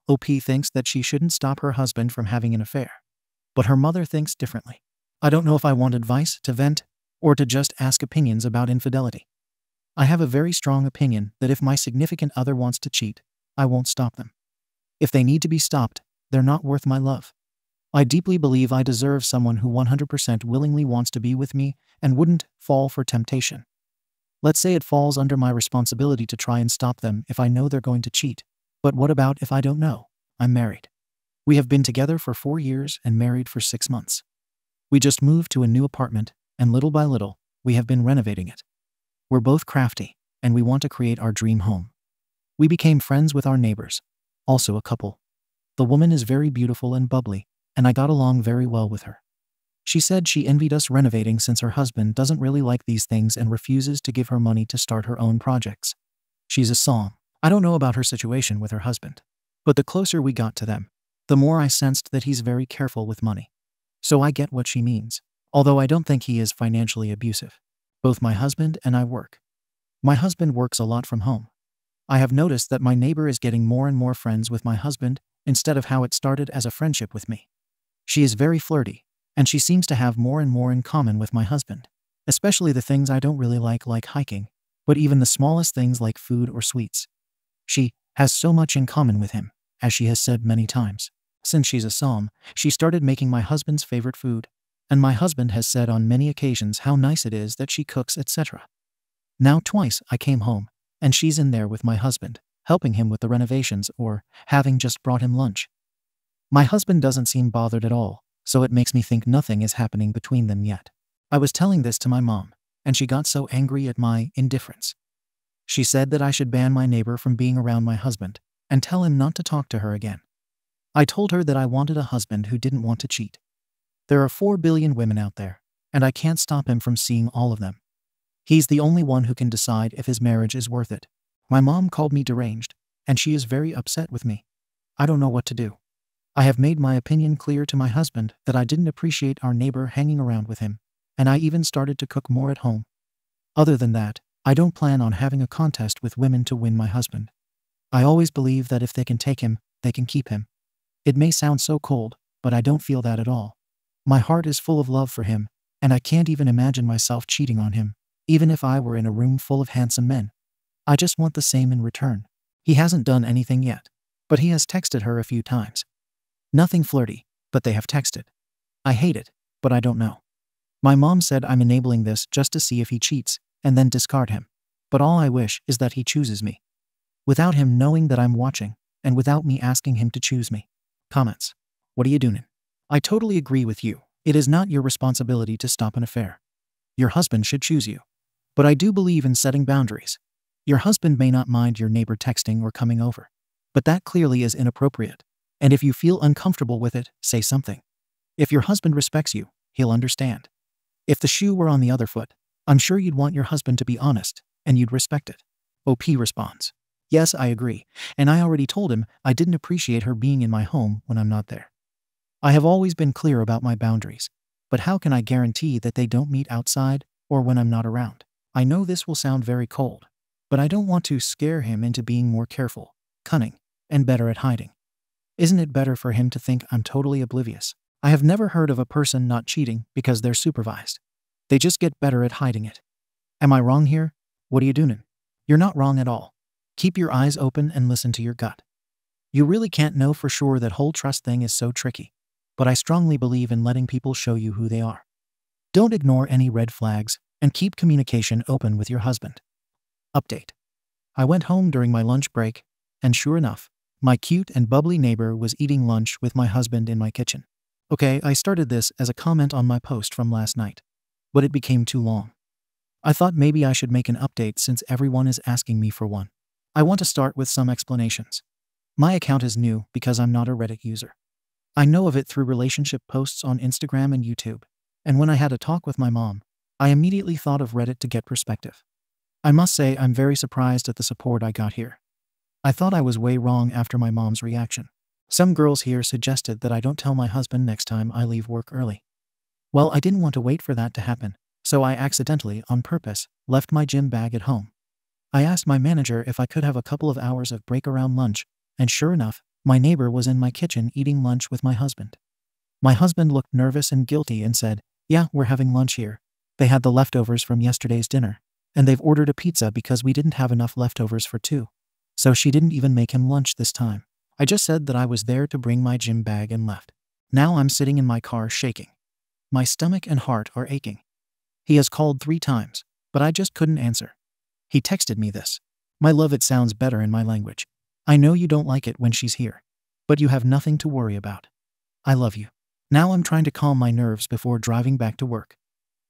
OP thinks that she shouldn't stop her husband from having an affair. But her mother thinks differently. I don't know if I want advice to vent or to just ask opinions about infidelity. I have a very strong opinion that if my significant other wants to cheat, I won't stop them. If they need to be stopped, they're not worth my love. I deeply believe I deserve someone who 100% willingly wants to be with me and wouldn't fall for temptation. Let's say it falls under my responsibility to try and stop them if I know they're going to cheat. But what about if I don't know? I'm married. We have been together for 4 years and married for 6 months. We just moved to a new apartment, and little by little, we have been renovating it. We're both crafty, and we want to create our dream home. We became friends with our neighbors, also a couple. The woman is very beautiful and bubbly, and I got along very well with her. She said she envied us renovating since her husband doesn't really like these things and refuses to give her money to start her own projects. She's a Psalm. I don't know about her situation with her husband, but the closer we got to them, the more I sensed that he's very careful with money. So I get what she means, although I don't think he is financially abusive. Both my husband and I work. My husband works a lot from home. I have noticed that my neighbor is getting more and more friends with my husband instead of how it started as a friendship with me. She is very flirty, and she seems to have more and more in common with my husband, especially the things I don't really like hiking, but even the smallest things like food or sweets. She has so much in common with him, as she has said many times. Since she's a Psalm, she started making my husband's favorite food, and my husband has said on many occasions how nice it is that she cooks, etc. Now twice I came home, and she's in there with my husband, helping him with the renovations or having just brought him lunch. My husband doesn't seem bothered at all, so it makes me think nothing is happening between them yet. I was telling this to my mom, and she got so angry at my indifference. She said that I should ban my neighbor from being around my husband and tell him not to talk to her again. I told her that I wanted a husband who didn't want to cheat. There are 4 billion women out there, and I can't stop him from seeing all of them. He's the only one who can decide if his marriage is worth it. My mom called me deranged, and she is very upset with me. I don't know what to do. I have made my opinion clear to my husband that I didn't appreciate our neighbor hanging around with him, and I even started to cook more at home. Other than that, I don't plan on having a contest with women to win my husband. I always believe that if they can take him, they can keep him. It may sound so cold, but I don't feel that at all. My heart is full of love for him, and I can't even imagine myself cheating on him, even if I were in a room full of handsome men. I just want the same in return. He hasn't done anything yet, but he has texted her a few times. Nothing flirty, but they have texted. I hate it, but I don't know. My mom said I'm enabling this just to see if he cheats, and then discard him. But all I wish is that he chooses me. Without him knowing that I'm watching, and without me asking him to choose me. Comments. What are you doing? I totally agree with you. It is not your responsibility to stop an affair. Your husband should choose you. But I do believe in setting boundaries. Your husband may not mind your neighbor texting or coming over, but that clearly is inappropriate. And if you feel uncomfortable with it, say something. If your husband respects you, he'll understand. If the shoe were on the other foot, I'm sure you'd want your husband to be honest, and you'd respect it. OP responds. Yes, I agree, and I already told him I didn't appreciate her being in my home when I'm not there. I have always been clear about my boundaries, but how can I guarantee that they don't meet outside or when I'm not around? I know this will sound very cold, but I don't want to scare him into being more careful, cunning, and better at hiding. Isn't it better for him to think I'm totally oblivious? I have never heard of a person not cheating because they're supervised. They just get better at hiding it. Am I wrong here? What are you doing? You're not wrong at all. Keep your eyes open and listen to your gut. You really can't know for sure. That whole trust thing is so tricky, but I strongly believe in letting people show you who they are. Don't ignore any red flags and keep communication open with your husband. Update. I went home during my lunch break, and sure enough, my cute and bubbly neighbor was eating lunch with my husband in my kitchen. Okay, I started this as a comment on my post from last night, but it became too long. I thought maybe I should make an update since everyone is asking me for one. I want to start with some explanations. My account is new because I'm not a Reddit user. I know of it through relationship posts on Instagram and YouTube, and when I had a talk with my mom, I immediately thought of Reddit to get perspective. I must say I'm very surprised at the support I got here. I thought I was way wrong after my mom's reaction. Some girls here suggested that I don't tell my husband next time I leave work early. Well, I didn't want to wait for that to happen, so I accidentally, on purpose, left my gym bag at home. I asked my manager if I could have a couple of hours of break around lunch, and sure enough, My neighbor was in my kitchen eating lunch with my husband. My husband looked nervous and guilty and said, "Yeah, we're having lunch here. They had the leftovers from yesterday's dinner, and they've ordered a pizza because we didn't have enough leftovers for two. So she didn't even make him lunch this time." I just said that I was there to bring my gym bag and left. Now I'm sitting in my car shaking. My stomach and heart are aching. He has called 3 times, but I just couldn't answer. He texted me this. "My love, it sounds better in my language. I know you don't like it when she's here, but you have nothing to worry about. I love you." Now I'm trying to calm my nerves before driving back to work.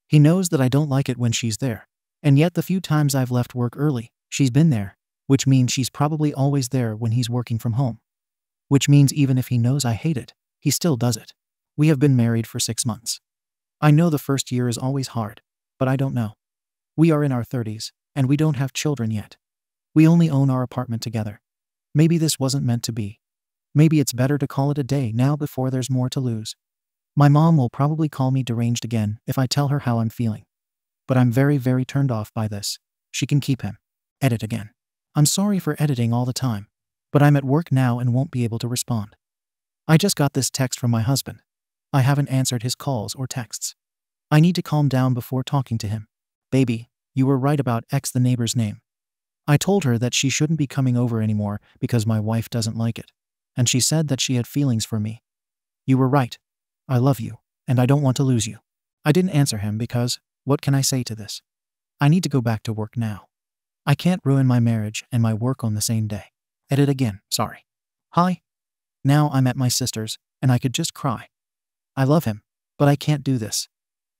He knows that I don't like it when she's there, and yet the few times I've left work early, she's been there, which means she's probably always there when he's working from home. Which means even if he knows I hate it, he still does it. We have been married for 6 months. I know the first year is always hard, but I don't know. We are in our 30s, and we don't have children yet. We only own our apartment together. Maybe this wasn't meant to be. Maybe it's better to call it a day now before there's more to lose. My mom will probably call me deranged again if I tell her how I'm feeling. But I'm very, very turned off by this. She can keep him. Edit again. I'm sorry for editing all the time, but I'm at work now and won't be able to respond. I just got this text from my husband. I haven't answered his calls or texts. I need to calm down before talking to him. "Baby, you were right about X, the neighbor's name. I told her that she shouldn't be coming over anymore because my wife doesn't like it, and she said that she had feelings for me. You were right. I love you, and I don't want to lose you." I didn't answer him because, what can I say to this? I need to go back to work now. I can't ruin my marriage and my work on the same day. Edit again, sorry. Hi. Now I'm at my sister's, and I could just cry. I love him, but I can't do this.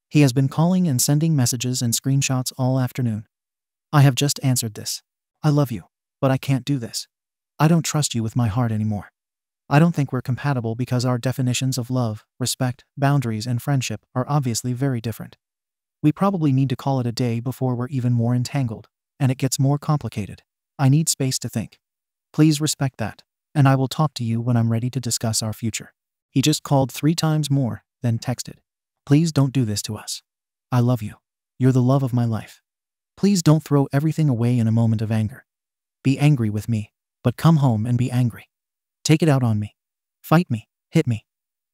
He has been calling and sending messages and screenshots all afternoon. I have just answered this. I love you, but I can't do this. I don't trust you with my heart anymore. I don't think we're compatible because our definitions of love, respect, boundaries, and friendship are obviously very different. We probably need to call it a day before we're even more entangled, and it gets more complicated. I need space to think. Please respect that, and I will talk to you when I'm ready to discuss our future. He just called 3 times more, then texted. Please don't do this to us. I love you. You're the love of my life. Please don't throw everything away in a moment of anger. Be angry with me, but come home and be angry. Take it out on me. Fight me. Hit me.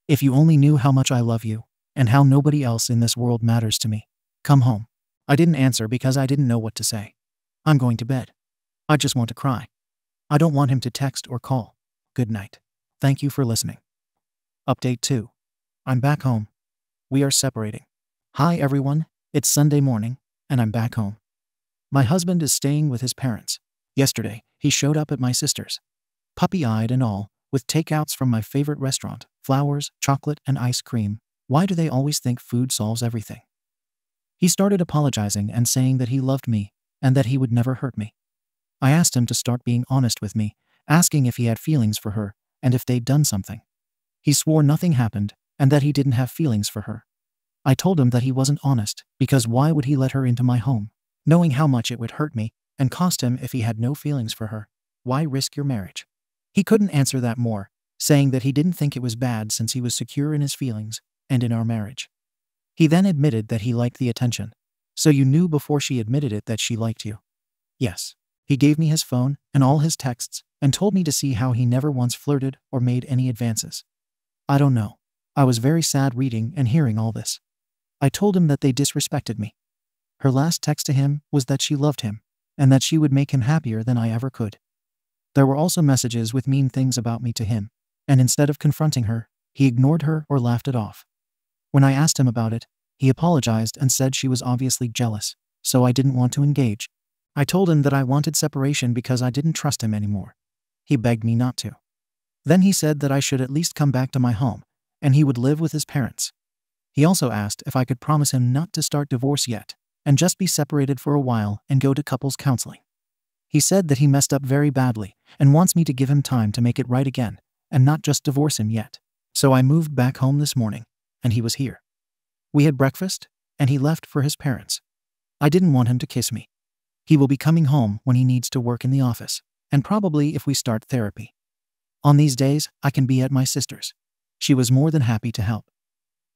If you only knew how much I love you, and how nobody else in this world matters to me. Come home. I didn't answer because I didn't know what to say. I'm going to bed. I just want to cry. I don't want him to text or call. Good night. Thank you for listening. Update 2. I'm back home. We are separating. Hi everyone, it's Sunday morning, and I'm back home. My husband is staying with his parents. Yesterday, he showed up at my sister's. Puppy-eyed and all, with takeouts from my favorite restaurant, flowers, chocolate, and ice cream. Why do they always think food solves everything? He started apologizing and saying that he loved me, and that he would never hurt me. I asked him to start being honest with me, asking if he had feelings for her, and if they'd done something. He swore nothing happened, and that he didn't have feelings for her. I told him that he wasn't honest, because why would he let her into my home, knowing how much it would hurt me, and cost him if he had no feelings for her? Why risk your marriage? He couldn't answer that more, saying that he didn't think it was bad since he was secure in his feelings, and in our marriage. He then admitted that he liked the attention. So you knew before she admitted it that she liked you? Yes. He gave me his phone and all his texts, and told me to see how he never once flirted or made any advances. I don't know. I was very sad reading and hearing all this. I told him that they disrespected me. Her last text to him was that she loved him, and that she would make him happier than I ever could. There were also messages with mean things about me to him, and instead of confronting her, he ignored her or laughed it off. When I asked him about it, he apologized and said she was obviously jealous, so I didn't want to engage. I told him that I wanted separation because I didn't trust him anymore. He begged me not to. Then he said that I should at least come back to my home, and he would live with his parents. He also asked if I could promise him not to start divorce yet, and just be separated for a while and go to couples counseling. He said that he messed up very badly and wants me to give him time to make it right again, and not just divorce him yet. So I moved back home this morning, and he was here. We had breakfast, and he left for his parents. I didn't want him to kiss me. He will be coming home when he needs to work in the office, and probably if we start therapy. On these days, I can be at my sister's. She was more than happy to help.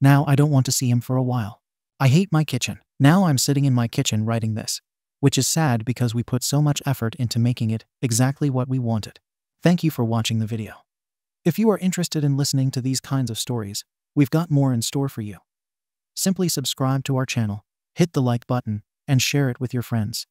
Now I don't want to see him for a while. I hate my kitchen. Now I'm sitting in my kitchen writing this, which is sad because we put so much effort into making it exactly what we wanted. Thank you for watching the video. If you are interested in listening to these kinds of stories, we've got more in store for you. Simply subscribe to our channel, hit the like button, and share it with your friends.